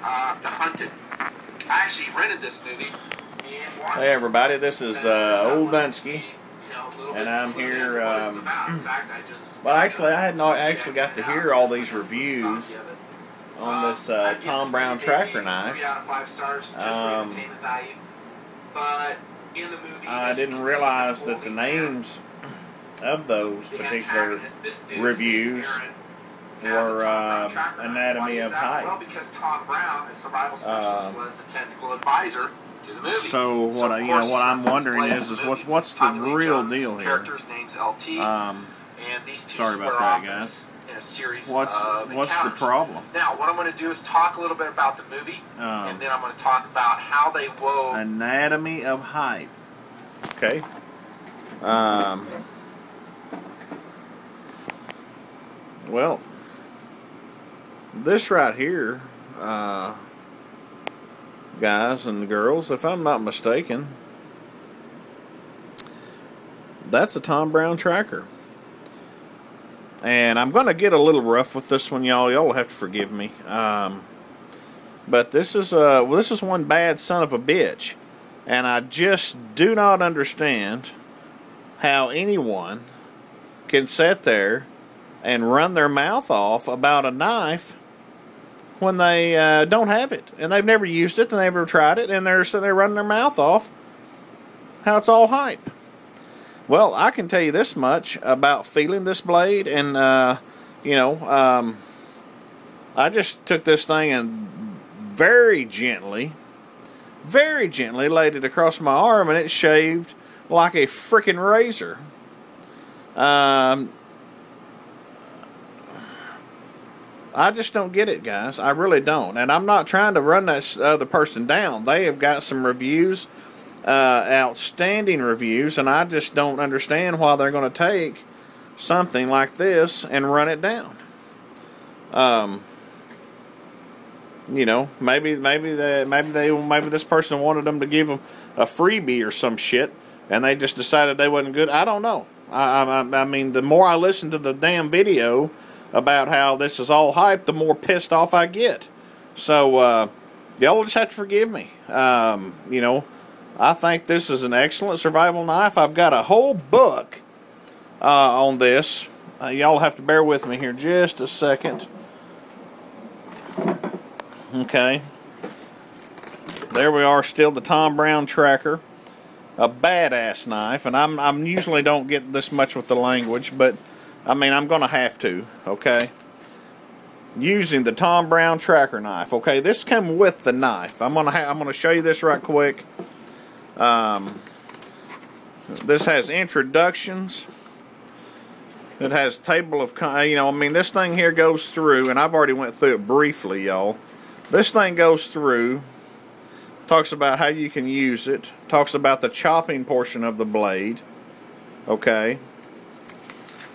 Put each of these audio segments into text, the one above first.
The Hunted. I actually rented this movie and watched it. Hey everybody, this is Old Dunsky, and I'm here. Well, actually, I had not actually got to hear all these reviews on this Tom Brown tracker knife. 3 out of 5 stars, just for entertainment value. But in the movie, I didn't realize that the names of those particular reviews were Anatomy of Hype. Well, because Tom Brown, a survival specialist, was a technical advisor to the movie. So what what I'm wondering is what's the real deal here? Character's name's LT. And these two sorry about that, guys. In a series what's the problem? Now, what I'm going to do is talk a little bit about the movie, and then I'm going to talk about how they wove Anatomy of Hype. Okay. Well, this right here, guys and girls, if I'm not mistaken, that's a Tom Brown tracker. And I'm going to get a little rough with this one, y'all. Y'all will have to forgive me. But this is one bad son of a bitch. And I just do not understand how anyone can sit there and run their mouth off about a knife when they don't have it. And they've never used it, and they've never tried it, and they're sitting there running their mouth off how it's all hype. Well, I can tell you this much about feeling this blade, and, I just took this thing and very gently laid it across my arm, and it shaved like a freaking razor. I just don't get it, guys. I really don't. And I'm not trying to run that other person down. They have got some reviews, outstanding reviews, and I just don't understand why they're going to take something like this and run it down. Maybe this person wanted them to give them a freebie or some shit, and they just decided they wasn't good. I don't know. I mean, the more I listen to the damn video about how this is all hype, the more pissed off I get. So, y'all just have to forgive me. I think this is an excellent survival knife. I've got a whole book on this. Y'all have to bear with me here just a second. Okay. There we are, still the Tom Brown tracker. A badass knife, and I'm usually don't get this much with the language, but I mean, I'm going to have to, okay? Using the Tom Brown tracker knife. Okay, this comes with the knife. I'm going to show you this right quick. This has introductions. It has table of, this thing here goes through, and I've already went through it briefly, y'all. This thing goes through, talks about how you can use it, talks about the chopping portion of the blade, okay?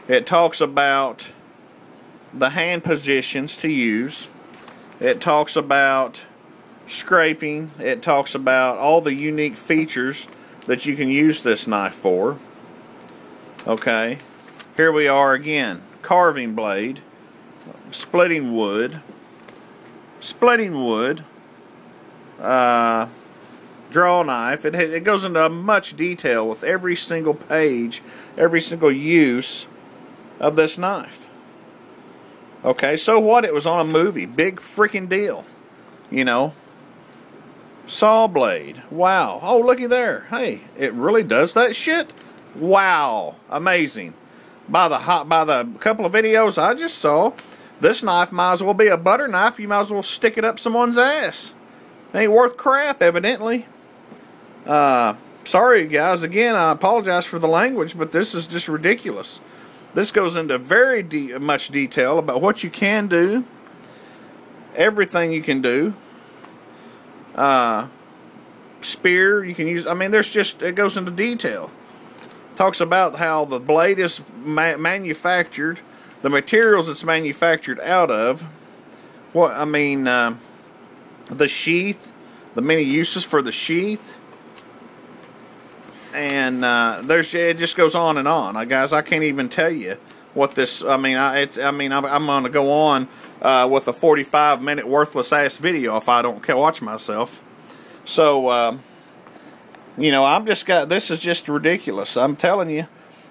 It talks about the hand positions to use. It talks about scraping. It talks about all the unique features that you can use this knife for. Okay. Here we are again. Carving blade. Splitting wood. Draw knife. It goes into much detail with every single page, every single use of this knife. Okay, so what? It was on a movie. Big freaking deal. Saw blade. Wow. Oh, looky there. Hey, it really does that shit? Wow. Amazing. By the couple of videos I just saw, this knife might as well be a butter knife. You might as well stick it up someone's ass. Ain't worth crap, evidently. Sorry, guys. Again, I apologize for the language, but this is just ridiculous. This goes into very much detail about what you can do, everything you can do. Spear, you can use. I mean, it goes into detail. Talks about how the blade is manufactured, the materials it's manufactured out of. The sheath, the many uses for the sheath. And it just goes on and on. Guys, I can't even tell you what this. I'm going to go on with a 45-minute worthless-ass video if I don't watch myself. So, you know, this is just ridiculous. I'm telling you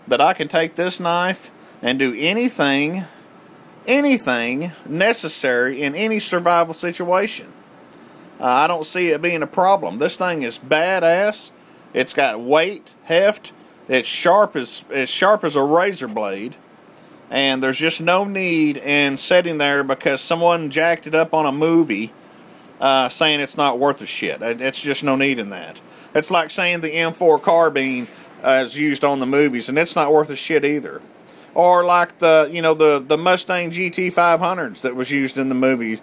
that I can take this knife and do anything necessary in any survival situation. I don't see it being a problem. This thing is badass. It's got weight, heft. It's sharp as a razor blade. And there's just no need in sitting there because someone jacked it up on a movie saying it's not worth a shit. It's just no need in that. It's like saying the M4 carbine is used on the movies, and it's not worth a shit either. Or like the Mustang GT 500s that was used in the movie.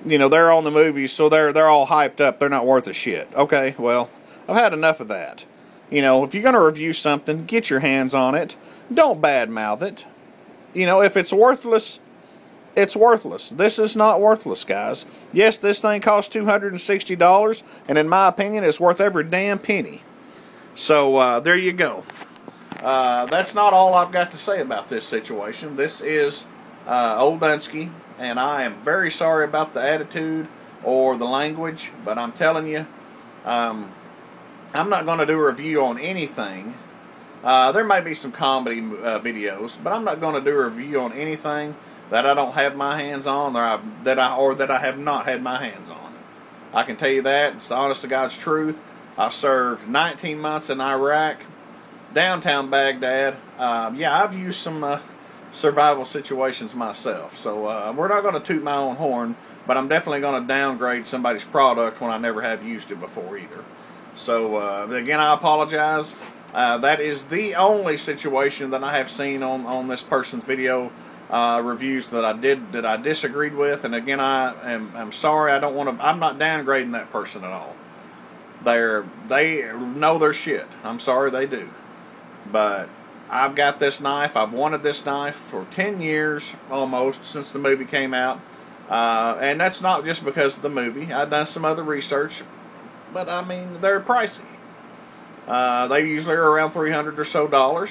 You know, they're on the movies, so they're all hyped up. They're not worth a shit. Okay, well, I've had enough of that. You know, if you're going to review something, get your hands on it. Don't badmouth it. You know, if it's worthless, it's worthless. This is not worthless, guys. Yes, this thing costs $260, and in my opinion, it's worth every damn penny. So, there you go. That's not all I've got to say about this situation. This is Old Dunsky, and I am very sorry about the attitude or the language, but I'm telling you, I'm not going to do a review on anything. There may be some comedy videos, but I'm not going to do a review on anything that I don't have my hands on, or that I have not had my hands on. I can tell you that. It's the honest to God's truth. I served 19 months in Iraq, downtown Baghdad. Yeah, I've used some survival situations myself. So we're not going to toot my own horn, but I'm definitely going to downgrade somebody's product when I never have used it before either. So again, I apologize. That is the only situation that I have seen on this person's video reviews that I disagreed with. And again, I'm sorry. I'm not downgrading that person at all. They know their shit. I'm sorry they do. But I've got this knife. I've wanted this knife for 10 years almost since the movie came out. And that's not just because of the movie. I've done some other research. But, I mean, they're pricey. They usually are around $300 or so.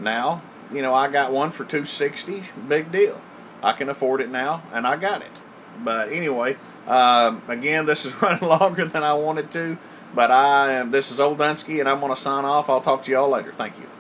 Now, you know, I got one for $260. Big deal. I can afford it now, and I got it. But anyway, again, this is running longer than I wanted to. But this is Old Dunsky, and I'm going to sign off. I'll talk to you all later. Thank you.